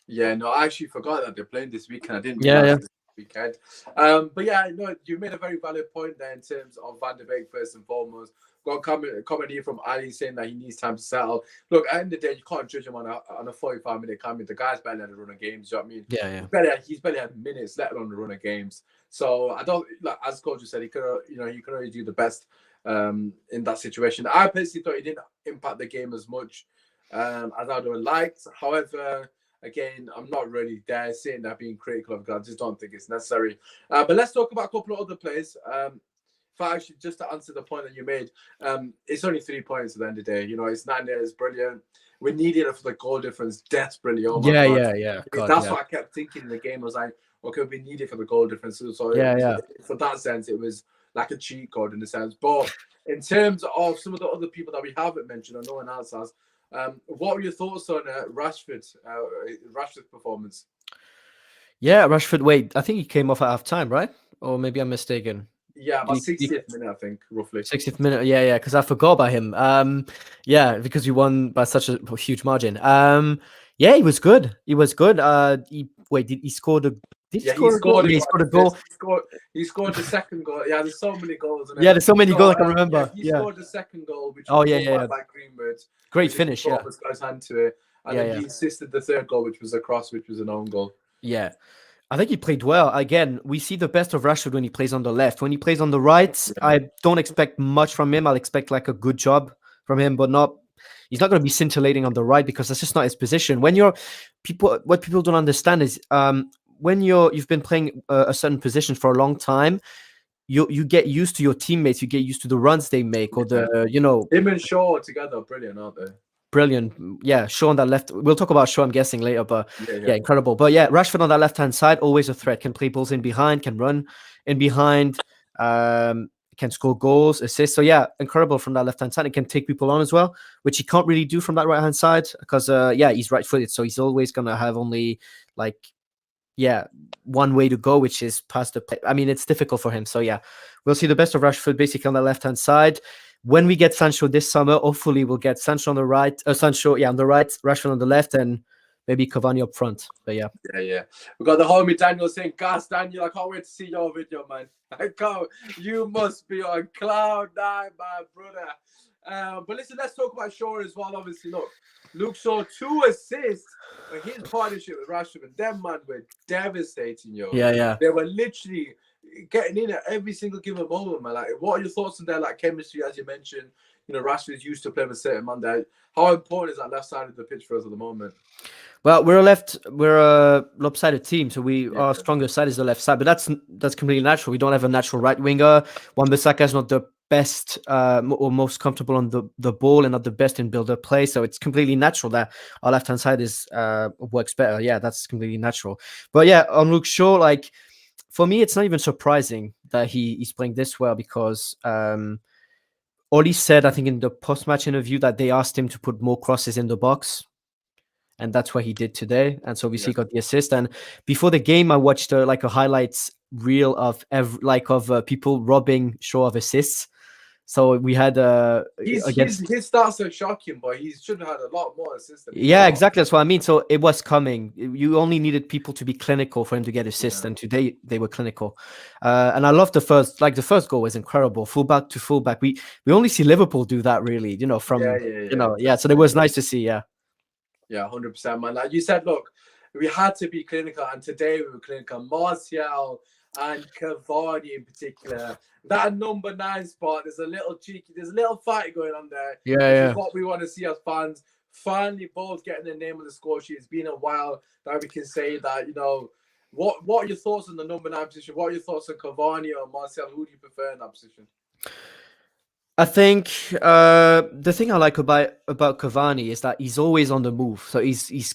Yeah, no, I actually forgot that they're playing this weekend. I didn't realize this weekend. But yeah, no, you made a very valid point there in terms of Van der Beek first and foremost. Got a comment here from Ali saying that he needs time to settle. Look, at the end of the day, you can't judge him on a 45-minute comment. The guy's barely had a run of games. You know what I mean? Yeah. He's barely had minutes, let alone a run of games. So I don't, like as Coach said, he could only do the best in that situation. I personally thought he didn't impact the game as much as I would have liked. However, again, I'm not really there saying that being critical of God. I just don't think it's necessary. But let's talk about a couple of other players. Actually, just to answer the point that you made, it's only 3 points at the end of the day. You know, it's 9-0, it's brilliant. We needed it for the goal difference desperately. Oh my God. Yeah. That's what I kept thinking in the game. I was like, okay, we need it for the goal difference. So for that sense, it was like a cheat code in a sense. But in terms of some of the other people that we haven't mentioned, or no one else has, what were your thoughts on Rashford's performance? Yeah, Rashford. Wait, I think he came off at half time, right? Or maybe I'm mistaken. Yeah, about 60th minute, I think, roughly. 60th minute, yeah, because I forgot about him. Yeah, because we won by such a huge margin. Yeah, he was good. He scored a... He scored a goal. He scored the second goal. Yeah, there's so many goals. Yeah, there's so many goals I can remember. He scored the second goal, which was by Greenwood. Great finish, yeah. His guy's hand to it. And then he assisted the third goal, which was a cross, which was an own goal. Yeah. I think he played well. Again, we see the best of Rashford when he plays on the left. When he plays on the right, I don't expect much from him. I'll expect like a good job from him, but he's not going to be scintillating on the right because that's just not his position. What people don't understand is when you've been playing a certain position for a long time, you get used to your teammates, you get used to the runs they make, or him and Shaw together, brilliant, aren't they? Brilliant. Yeah, Shaw on that left. We'll talk about Shaw, I'm guessing, later, but yeah, incredible. But yeah, Rashford on that left-hand side, always a threat. Can play balls in behind, can run in behind, can score goals, assists. So yeah, incredible from that left-hand side. He can take people on as well, which he can't really do from that right-hand side because, he's right-footed. So he's always going to have only one way to go, which is past the play. I mean, it's difficult for him. So yeah, we'll see the best of Rashford basically on the left-hand side. When we get Sancho this summer, hopefully we'll get Sancho on the right, on the right, Rashford on the left, and maybe Cavani up front. But yeah. We got the homie Daniel saying, "Gas, Daniel, I can't wait to see your video, man. I can't. You must be on cloud nine, my brother." But listen, let's talk about Shaw as well. Obviously, look, Luke Shaw 2 assists, but his partnership with Rashford and them, man, were devastating, yo. Yeah. They were literally getting in at every single given moment, man. Like, what are your thoughts on their chemistry? As you mentioned, Rashford's used to play with a certain man there. How important is that left side of the pitch for us at the moment? Well, we're a lopsided team, so our stronger side is the left side, but that's completely natural. We don't have a natural right winger. Wan-Bissaka is not the best or most comfortable on the ball and not the best in build-up play, so it's completely natural that our left-hand side is works better. Yeah, that's completely natural. But yeah, on Luke Shaw, for me, it's not even surprising that he's playing this well because Oli said, I think in the post-match interview, that they asked him to put more crosses in the box. And that's what he did today. And so obviously he got the assist. And before the game, I watched a highlights reel of people robbing Shaw of assists. So we had his stats are shocking, but he should have had a lot more assists. Exactly. That's what I mean. So it was coming. You only needed people to be clinical for him to get assists, and today they were clinical. And I love the first goal was incredible. Fullback to fullback. We only see Liverpool do that, really. So it was nice to see. Yeah, 100%, man. Like you said, look, we had to be clinical, and today we were clinical. Martial and Cavani in particular. That number 9 spot, there's a little fight going on there. Yeah. This is what we want to see as fans. Finally, both getting their name on the score sheet. It's been a while that we can say that, what are your thoughts on the number 9 position? What are your thoughts on Cavani or Martial? Who do you prefer in that position? I think the thing I like about Cavani is that he's always on the move. So he's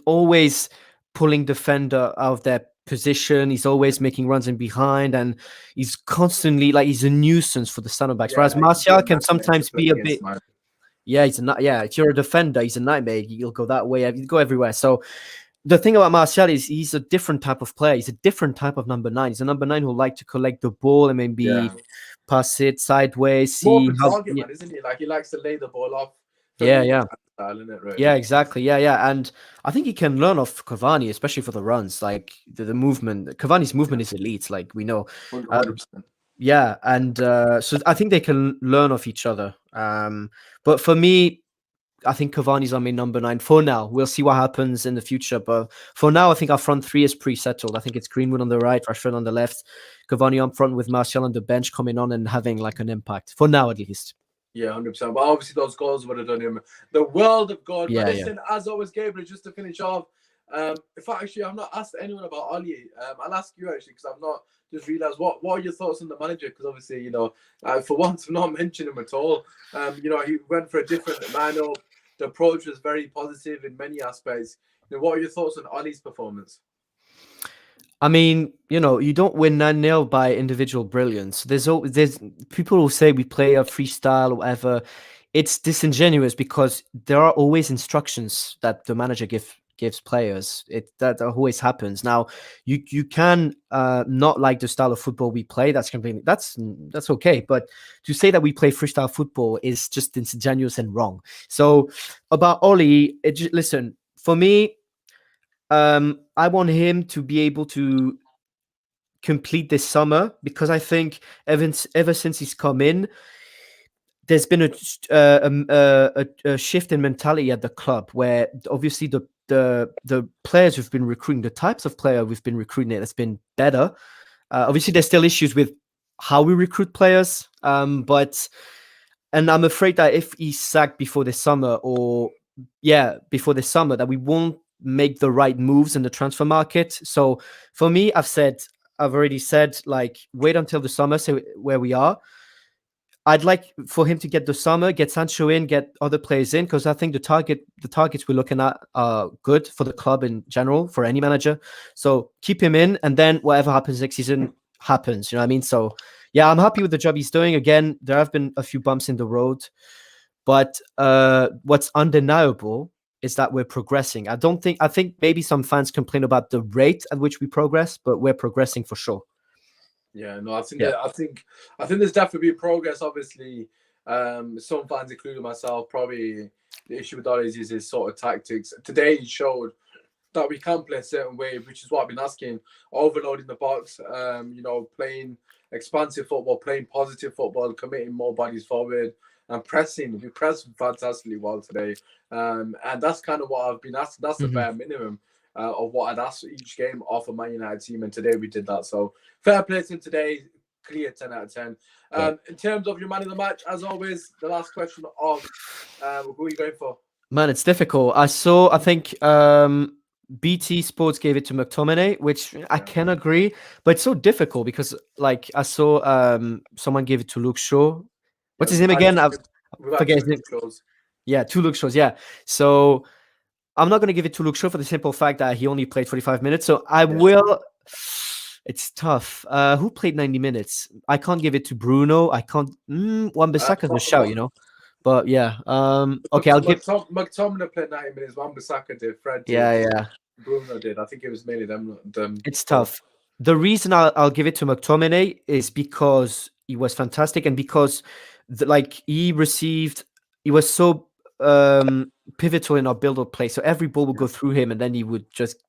always pulling defender out of their position. He's always making runs in behind, and he's constantly he's a nuisance for the center backs. Whereas Martial can sometimes be a bit. If you're a defender, he's a nightmare. You'll go that way. You go everywhere. So the thing about Martial is he's a different type of player. He's a different type of number 9. He's a number 9 who like to collect the ball and maybe pass it sideways. More of a target man, isn't he? He likes to lay the ball off. Style, isn't it, really? Yeah, exactly. Yeah. And I think he can learn off Cavani, especially for the runs. The movement. Cavani's movement is elite, we know. 100%. And so I think they can learn off each other. But for me, I think Cavani's on my number 9 for now. We'll see what happens in the future. But for now, I think our front 3 is pre-settled. I think it's Greenwood on the right, Rashford on the left, Cavani on front with Martial on the bench coming on and having an impact. For now, at least. Yeah, 100%. But obviously those goals would have done him the world of good. But listen, as always, Gabriel, just to finish off, if I've not asked anyone about Oli, I'll ask you actually, because I've not just realised what are your thoughts on the manager? Because obviously, for once, I've not mentioned him at all. He went for a different lineup. The approach was very positive in many aspects. What are your thoughts on Oli's performance? I mean, you don't win 9-0 by individual brilliance. There's people who say we play a freestyle or whatever. It's disingenuous because there are always instructions that the manager gives players. That always happens. Now, you can not like the style of football we play. That's okay. But to say that we play freestyle football is just disingenuous and wrong. So about Oli, listen, for me, I want him to be able to complete this summer because I think ever since he's come in, there's been a shift in mentality at the club where obviously the players we've been recruiting, the types of player we've been recruiting, it's been better. Obviously, there's still issues with how we recruit players, and I'm afraid that if he's sacked before the summer, that we won't make the right moves in the transfer market. So for me, I've already said, like, wait until the summer, so where we are. I'd like for him to get the summer, get Sancho in, get other players in, because I think the targets we're looking at are good for the club in general, for any manager. So keep him in, and then whatever happens next season happens. You know what I mean? So yeah, I'm happy with the job he's doing. Again, there have been a few bumps in the road, but what's undeniable is that we're progressing. I think maybe some fans complain about the rate at which we progress, but we're progressing for sure. Yeah, no, I think there's definitely progress. Obviously, some fans, including myself, probably the issue with Dolly is his sort of tactics. Today he showed that we can play a certain way, which is what I've been asking. Overloading the box, playing expansive football, playing positive football, committing more bodies forward, and pressing. We pressed fantastically well today, and that's kind of what I've been asking. That's the bare minimum of what I'd ask each game off a Man United team, and today we did that. So fair play to today, clear 10 out of 10. In terms of your man of the match, as always, the last question of who are you going for? Man, it's difficult. I think BT Sports gave it to McTominay, which I can agree, but it's so difficult because, like, I saw someone gave it to Luke Shaw. What's his name again? I forget his name. Yeah, to Luke Shaw. Yeah. So I'm not going to give it to Luke Shaw for the simple fact that he only played 45 minutes. So I will. It's tough. Who played 90 minutes? I can't give it to Bruno. I can't. Wan-Bissaka's a shout, you know. But yeah. Okay, I'll give. McTominay played 90 minutes. Wan-Bissaka did. Fred did. Yeah. Bruno did. I think it was mainly them. It's tough. The reason I'll give it to McTominay is because he was fantastic, and because he was so pivotal in our build-up play. So every ball would go through him, and then he would just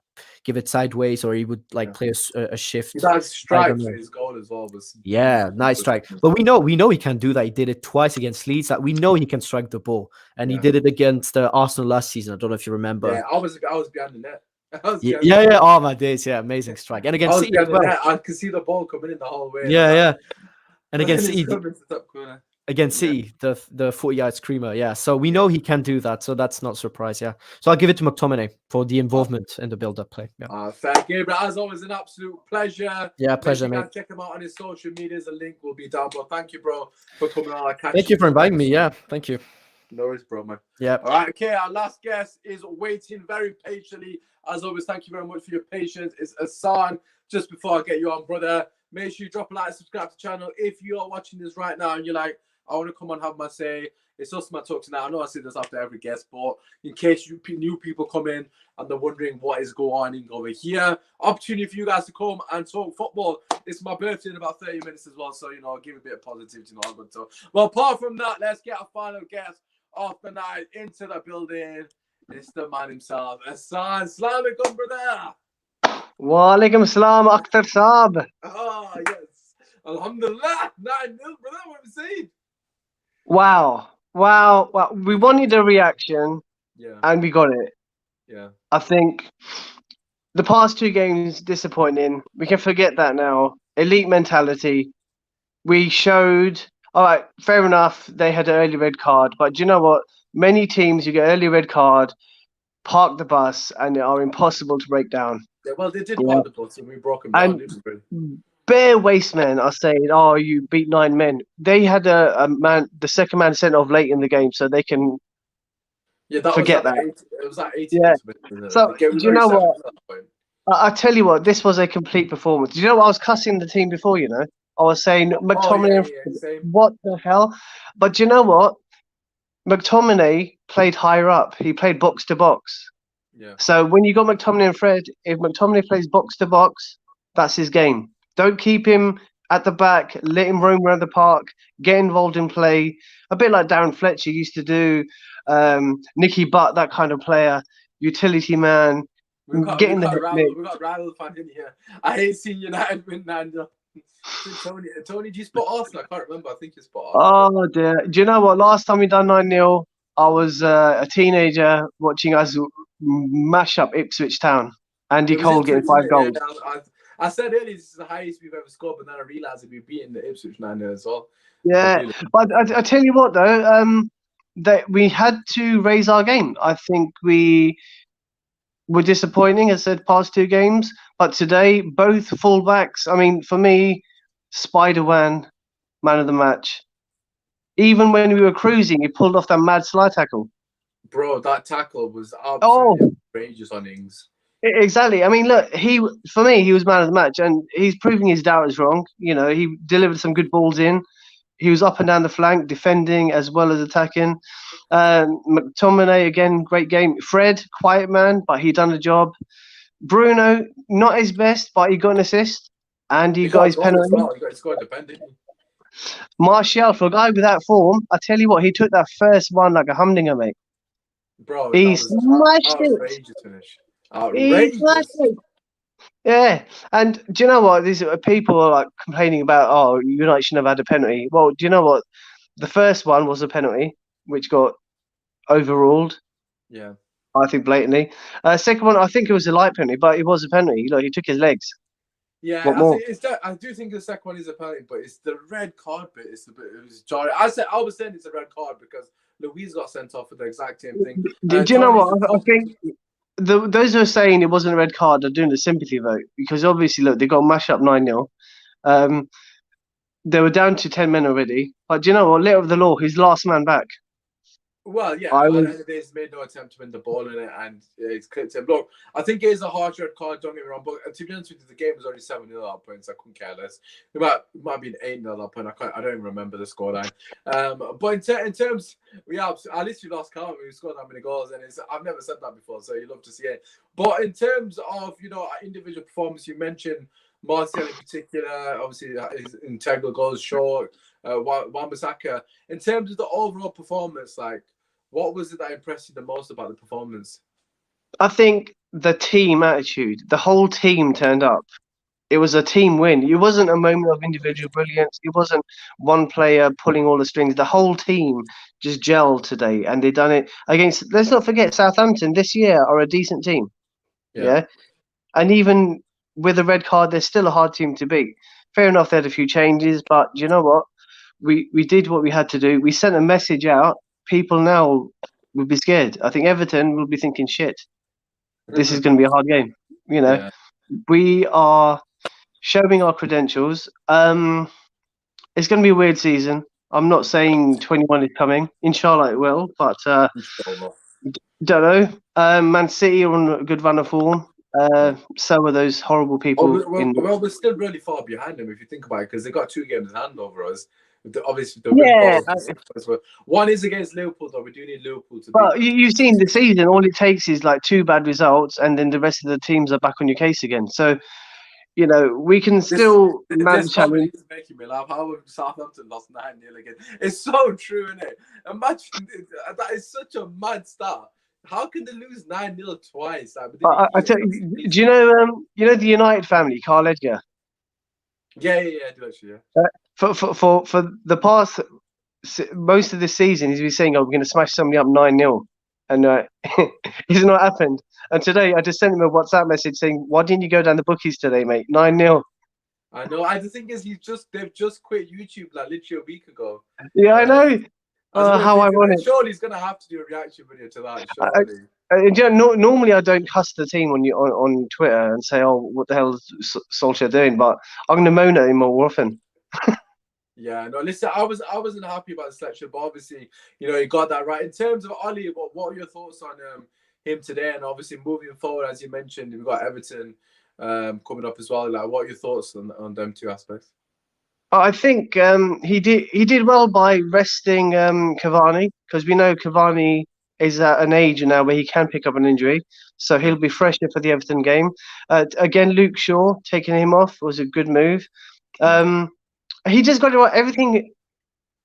give it sideways, or he would play a shift. That strike for his goal as well was nice strike. But we know he can do that. He did it twice against Leeds. That we know he can strike the ball, and he did it against Arsenal last season. I don't know if you remember. Yeah, I was behind the net. Yeah. Oh my days, yeah, amazing strike. And against City as well. I could see the ball coming in the whole way. Yeah. And against City, the 40-yard screamer. Yeah. So we know he can do that. So that's not a surprise. Yeah. So I'll give it to McTominay for the involvement in the build-up play. Yeah. Thank you, but as always, an absolute pleasure. Yeah, pleasure, mate. Check him out on his social medias. The link will be down below. Thank you, bro, for coming on. Thank you for inviting me. Yeah. Thank you. No worries, bro, man. Yeah. All right. Okay. Our last guest is waiting very patiently. As always, thank you very much for your patience. It's Usmaan. Just before I get you on, brother, make sure you drop a like, subscribe to the channel. If you are watching this right now and you're like, I want to come and have my say, it's Usmaan Talk tonight. I know I say this after every guest, but in case new people come in and they're wondering what is going on over here, opportunity for you guys to come and talk football. It's my birthday in about 30 minutes as well, so, give a bit of positivity. Good talk. Well, apart from that, let's get our final guest of the night into the building. It's the man himself, Usmaan. Assalamu alaikum, brother. Wa alaikum salam, Akhtar Saab. Oh, yes. Alhamdulillah. 9-0, brother. What have you seen? Wow. We wanted a reaction, and we got it. Yeah. I think the past two games disappointing. We can forget that now. Elite mentality. We showed. All right, fair enough. They had an early red card, but do you know what? Many teams, you get early red card, park the bus, and they are impossible to break down. Yeah, well, they did park the bus, and we broke them down. Bare waste men are saying, "Oh, you beat 9 men." They had a man, the second man sent off late in the game, so they can forget that. It was like 80. Yeah. So do you know what? I tell you what, this was a complete performance. Do you know what? I was cussing the team before. I was saying McTominay, what the hell? But do you know what? McTominay played higher up. He played box to box. Yeah. So when you got McTominay and Fred, if McTominay plays box to box, that's his game. Don't keep him at the back. Let him roam around the park. Get involved in play. A bit like Darren Fletcher used to do. Nicky Butt, that kind of player. Utility man. We got Ronald fan in here. I hate seeing United win 9-0. Tony, do you spot Arsenal? I can't remember. I think you spot Arsenal. Oh dear. Do you know what? Last time we done 9-0, I was a teenager watching us mash up Ipswich Town. Andy Cole getting 5 goals. I said earlier this is the highest we've ever scored, but then I realised that we've beaten the Ipswich 9-0 as well. Yeah, but I tell you what though, that we had to raise our game. I think we were disappointing, as I said, past 2 games. But today, both fullbacks. I mean, for me, Spider-Man, man of the match. Even when we were cruising, he pulled off that mad slide tackle. Bro, that tackle was Oh, absolutely outrageous on Ings. exactly. I mean, look, for me, he was man of the match, and he's proving his doubters wrong. You know, he delivered some good balls in. He was up and down the flank, defending as well as attacking. McTominay, again, great game. Fred, quiet man, but he done the job. Bruno, not his best, but he got an assist. And he got his a goal as penalty. well. He got scored independently. Martial, for a guy with that form, I tell you what, he took that first one like a humdinger, mate. Bro, He that was smashed it. outrageous finish. He smashed Outrageous. it. Yeah, and do you know what? These people are like complaining about, oh, United shouldn't have had a penalty. Well, do you know what? The first one was a penalty, which got overruled. Yeah. I think blatantly. Second one, I think it was a light penalty, but it was a penalty. Like, he took his legs. Yeah, What more? I do think the second one is a penalty, but it's the red card bit. It's a bit. It was jarring. I was saying it's a red card because Luis got sent off for the exact same thing. Do you know what? I think those who are saying it wasn't a red card are doing the sympathy vote, because obviously, look, they got mashed up 9-0. They were down to 10 men already. But do you know what? Letter of the law, he's last man back. Well, yeah, I at the was- end of the day, he's made no attempt to win the ball in it, and it's clipped him. Look, I think it is a hard red card, don't get me wrong, but to be honest with you, the game was already 7-0 at that point, so I couldn't care less. It might have been 8-0 at that point. I don't even remember the scoreline. But in terms, at least we lost count. We scored that many goals, and I've never said that before, so you love to see it. But in terms of, individual performance, you mentioned Martial in particular, obviously his integral goals short, Wan-Bissaka. In terms of the overall performance, like, what was it that impressed you the most about the performance? I think the team attitude, the whole team turned up. It was a team win. It wasn't a moment of individual brilliance. It wasn't one player pulling all the strings. The whole team just gelled today, and they done it against, let's not forget, Southampton this year are a decent team. Yeah. And even with a red card, they're still a hard team to beat. Fair enough, they had a few changes, but you know what? We did what we had to do. We sent a message out. People now will be scared. I think Everton will be thinking, shit, this is going to be a hard game. Yeah. We are showing our credentials. It's going to be a weird season. I'm not saying 21 is coming. Inshallah it will, but don't know. Man City are on a good run of form. So are those horrible people. We're still really far behind them if you think about it, because they got 2 games in hand over us. Obviously, one is against Liverpool, though. We do need Liverpool to. Well, you've seen the season. All it takes is like 2 bad results, and then the rest of the teams are back on your case again. So, we can still mount the challenge. This is making me laugh. How Southampton lost 9-0 again? It's so true, isn't it? Imagine that is such a mad start. How can they lose 9-0 twice? I tell you, do you know the United family, Carl Edgar? Yeah, I do actually. Yeah. For the past most of this season, he's been saying, "Oh, we're going to smash somebody up 9-0," and it's not happened. And today, I just sent him a WhatsApp message saying, "Why didn't you go down the bookies today, mate? 9-0." I know. The thing is, they've just quit YouTube like literally a week ago. Yeah, I know. How ironic. Surely he's going to have to do a reaction video to that. Normally, I don't cuss the team on Twitter and say, "Oh, what the hell is Solskjaer doing?" But I'm going to moan at him more often. Yeah, no, listen, I wasn't happy about the selection, but obviously, he got that right. In terms of Oli, what are your thoughts on him today? And obviously, moving forward, as you mentioned, we've got Everton coming up as well. Like, what are your thoughts on them 2 aspects? I think he did well by resting Cavani, because we know Cavani is at an age now where he can pick up an injury, so he'll be fresher for the Everton game. Again, Luke Shaw taking him off was a good move. He just got it right. Everything,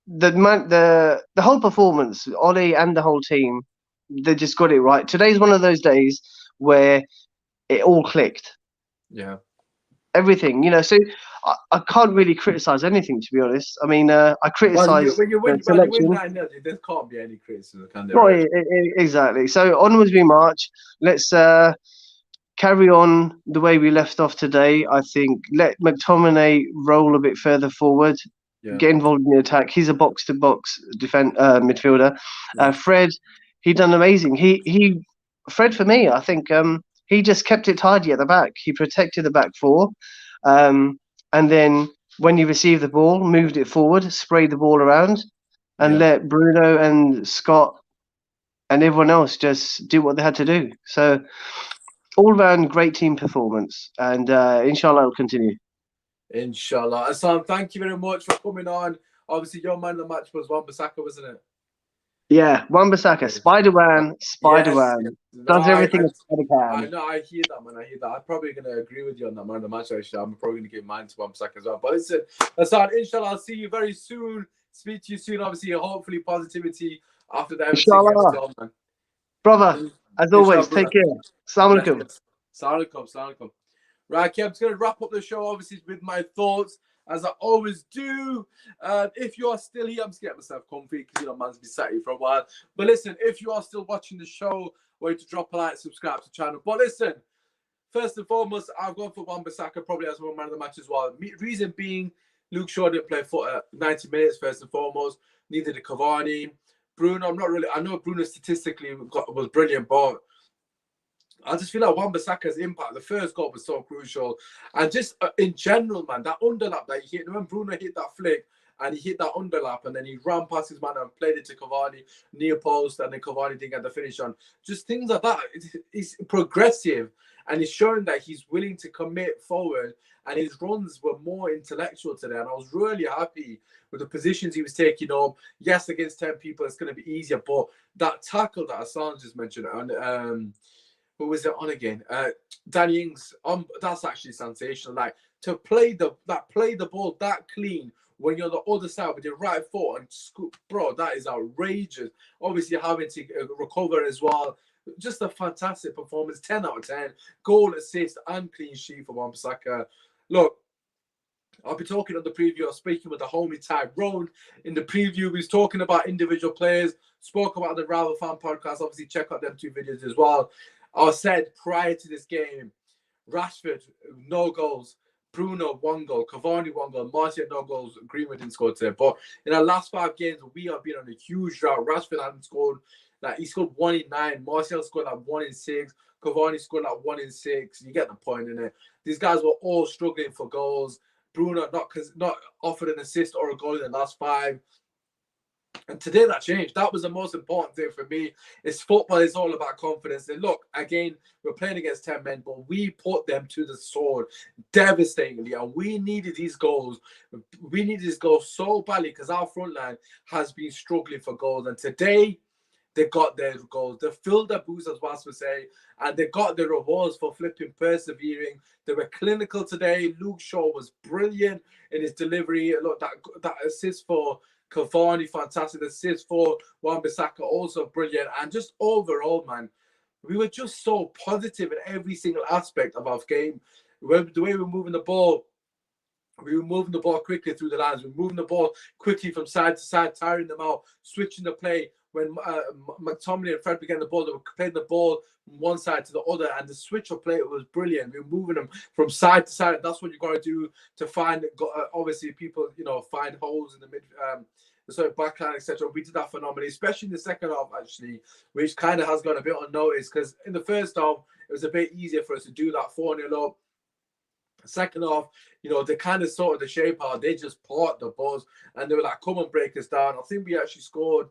the whole performance, Ollie and the whole team, they just got it right. Today's one of those days where it all clicked. Yeah. Everything, so I can't really criticize anything, to be honest. I mean, I criticize when you win selection. 9-0, there can't be any criticism, can there? Right, exactly. So onwards we march. Let's carry on the way we left off today. I think let McTominay roll a bit further forward, get involved in the attack. He's a box-to-box midfielder. Fred, he done amazing. Fred, for me, I think he just kept it tidy at the back. He protected the back four. And then when he received the ball, moved it forward, sprayed the ball around, and let Bruno and Scott and everyone else just do what they had to do. So all round great team performance, and inshallah it'll continue. Inshallah. Usmaan, thank you very much for coming on. Obviously, your man of the match was Wan-Bissaka, wasn't it? Yeah, Wan-Bissaka, Spider-Man, Spider-Man. Yes. No, Does everything a Spider I can. know, I hear that, man. I hear that. I'm probably going to agree with you on that man of the match, actually. I'm probably going to give mine to Wan-Bissaka as well. But listen, Usmaan, inshallah, I'll see you very soon. Speak to you soon. Obviously, hopefully positivity after the Everton game as well, man. Brother, as always, take care. Assalamu alaikum. Assalamu alaikum. Right, okay, I'm just going to wrap up the show, obviously, with my thoughts, as I always do. If you are still here, I'm just getting myself comfy because, you know, man's been sat here for a while. But listen, if you are still watching the show, wait to drop a like, subscribe to the channel. But listen, first and foremost, I've gone for Wan-Bissaka probably as my man of the match as well. Reason being, Luke Shaw didn't play for 90 minutes, first and foremost. Neither did Cavani. Bruno, I know Bruno statistically was brilliant, but I just feel like Wan-Bissaka's impact, the first goal was so crucial. And just in general, man, that underlap that he hit, when Bruno hit that flick and he hit that underlap and then he ran past his man and played it to Cavani, near post, and then Cavani didn't get the finish on. Just things like that. It's progressive and it's showing that he's willing to commit forward, and his runs were more intellectual today. And I was really happy with the positions he was taking up. Yes, against 10 people, it's going to be easier, but that tackle that Usmaan just mentioned, and who was it on again? Danny Ings. That's actually sensational. Like to play the ball that clean when you're on the other side with your right foot and scoop, bro, that is outrageous. Obviously having to recover as well. Just a fantastic performance. 10 out of 10. Goal, assist, and clean sheet for Wan-Bissaka. Look, I'll be talking on the preview. I was speaking with the homie Tyrone in the preview. We was talking about individual players. Spoke about the Rival Fan podcast. Obviously, check out them two videos as well. I said prior to this game, Rashford, no goals. Bruno, 1 goal. Cavani, 1 goal. Martial, no goals. Greenwood didn't score today. But in our last 5 games, we have been on a huge drought. Rashford hadn't scored. Like, he scored 1 in 9. Martial scored like 1 in 6. Cavani scored like 1 in 6. You get the point in it. These guys were all struggling for goals. Bruno not offered an assist or a goal in the last 5. And today that changed. That was the most important thing for me. It's football is all about confidence. And look, again, we're playing against 10 men, but we put them to the sword devastatingly. And we needed these goals. We needed these goals so badly because our front line has been struggling for goals. And today, they got their goals. They filled their boots, as Wasp would say, and they got their rewards for flipping persevering. They were clinical today. Luke Shaw was brilliant in his delivery. Look, that assist for Cavani, fantastic assist for Wan-Bissaka, also brilliant. And just overall, man, we were just so positive in every single aspect of our game. The way we were moving the ball, we were moving the ball quickly through the lines. We were moving the ball quickly from side to side, tiring them out, switching the play. When McTominay and Fred began the ball, they were playing the ball from one side to the other, and the switch of play was brilliant. We were moving them from side to side. That's what you got to do to find, obviously, people, find holes in the mid, the backline, etc. We did that phenomenally, especially in the second half, actually, which kind of has gone a bit unnoticed because in the first half, it was a bit easier for us to do that 4-0 up. Second half, they kind of sorted the shape out. They just parked the balls and they were like, come and break us down. I think we actually scored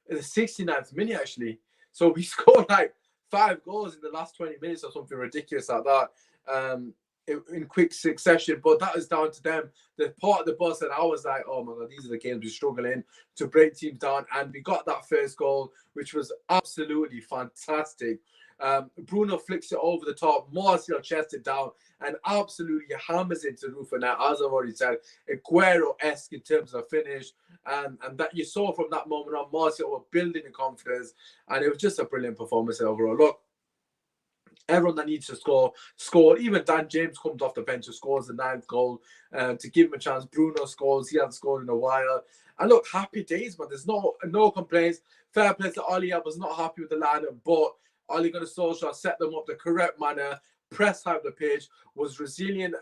in the 69th minute, actually. So we scored like 5 goals in the last 20 minutes or something ridiculous like that in quick succession. But that is down to them. The part of the bus, and I was like, oh my God, these are the games we're struggling to break teams down. And we got that first goal, which was absolutely fantastic. Bruno flicks it over the top. Martial chests it down and absolutely hammers into the roof. And now, as I've already said, Aguero-esque in terms of finish. And that you saw from that moment on, Martial were building the confidence. And it was just a brilliant performance overall. Look, everyone that needs to score. Even Dan James comes off the bench and scores the 9th goal to give him a chance. Bruno scores. He hasn't scored in a while. And look, happy days, man. There's no complaints. Fair play to Oli. I was not happy with the lineup, but Ole Gunnar Solskjaer set them up the correct manner, press out the pitch, was resilient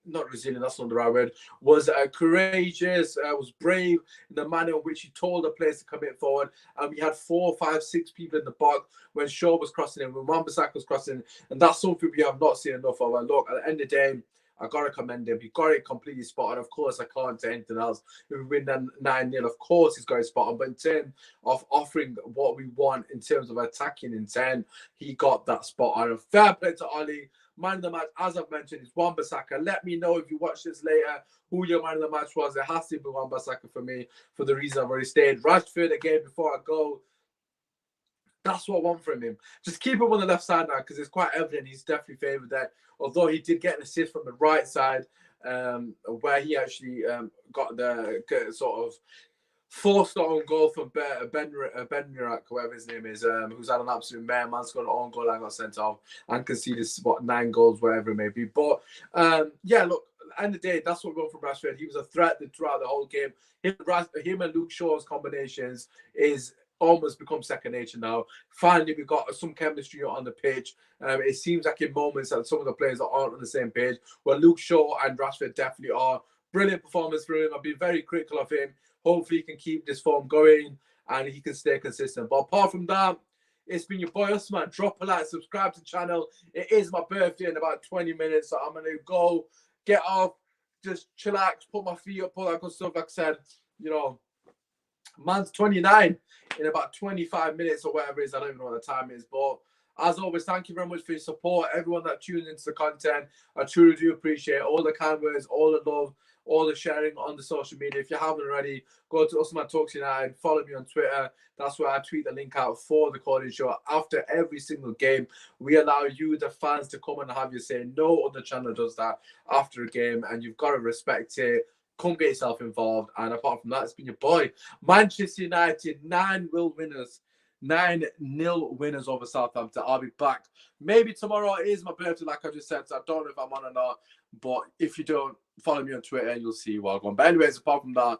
not resilient, that's not the right word, was courageous, was brave in the manner in which he told the players to commit forward. And we had 4, 5, 6 people in the box when Shaw was crossing in, when Wan-Bissaka was crossing in, and that's something we have not seen enough of. And look, at the end of the day, I got to commend him. He got it completely spot on. Of course, I can't say anything else. If we win then 9-0, of course he's got it spot on. But in terms of offering what we want, in terms of attacking intent, he got that spot on. And fair play to Ollie. Man of the match, as I've mentioned, is Wan-Bissaka. Let me know if you watch this later who your man of the match was. It has to be Wan-Bissaka for me, for the reason I've already stated. Rashford, again, before I go, that's what I want from him. Just keep him on the left side now, because it's quite evident he's definitely favoured there. Although he did get an assist from the right side, where he actually got the sort of forced own goal from Ben Nurak, whatever his name is, who's had an absolute mare. Man scored an own goal and got sent off and conceded 9 goals, whatever it may be. But yeah, look, at the end of the day, that's what we want from Rashford. He was a threat throughout the whole game. Him and Luke Shaw's combinations is almost become second nature now. Finally, we've got some chemistry on the pitch. It seems like in moments that some of the players aren't on the same page. Well, Luke Shaw and Rashford definitely are. Brilliant performance for him. I've been very critical of him. Hopefully, he can keep this form going and he can stay consistent. But apart from that, it's been your boy Usmaan. Drop a like, subscribe to the channel. It is my birthday in about 20 minutes, so I'm going to go get off, just chillax, put my feet up, all that good stuff. Like I said, you know, man's 29 in about 25 minutes or whatever it is. I don't even know what the time is. But as always, thank you very much for your support. Everyone that tunes into the content, I truly do appreciate all the kind words, all the love, all the sharing on the social media. If you haven't already, go to Usmaan Talks United, follow me on Twitter. That's where I tweet the link out for the Calling Show. After every single game, we allow you, the fans, to come and have your say. No other channel does that after a game, and you've got to respect it. Come get yourself involved. And apart from that, it's been your boy, Manchester United, 9-0 winners. 9-0 winners over Southampton. I'll be back. Maybe tomorrow. It is my birthday, like I just said, so I don't know if I'm on or not. But if you don't, follow me on Twitter and you'll see what I'm going. But anyways, apart from that,